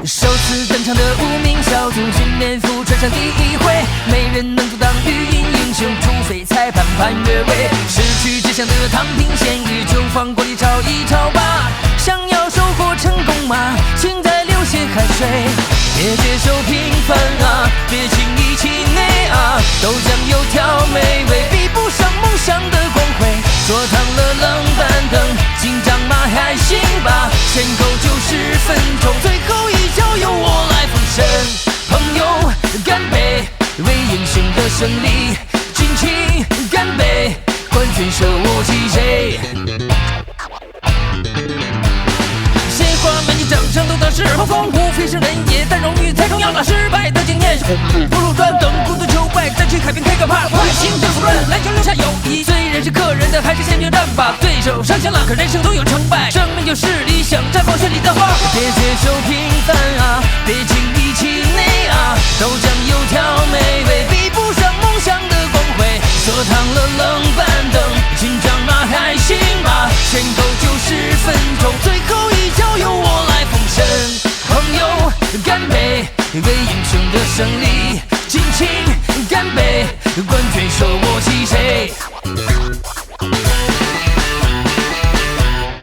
首次登场的无名小卒，训练服穿上第一回，没人能阻挡语音英雄，除非裁判判越位。失去志向的躺平咸鱼，就放过你炒一炒吧。想要收获成功吗？请再流些汗水，别接受平凡啊，别轻易气馁啊。豆浆油条美味，比不上梦想的光辉。坐烫了冷板凳，紧张吗？还行吧。前后90分钟，最后一脚由我来奉身。朋友，干杯，为英雄的胜利尽情干杯，冠军手握起谁？鲜花满地，掌声都当是后风，无非是人也，但荣誉才重要。那失败的经验不如转，等孤独求败，再去海边开个 party， 行政不论，篮球留下友谊。虽然是个人的，还是先决战吧。对手上线了，可人生都有成败，生命就是理想，绽放绚丽的花。别接受平凡啊，别轻易气馁啊。豆浆油条美味，比不上梦想的光辉。坐烫了冷板凳，紧张吗？还行吧。前后90分钟，最后一脚由我来奉身。朋友，干杯，为英雄的胜利尽情干杯，冠军手握起谁？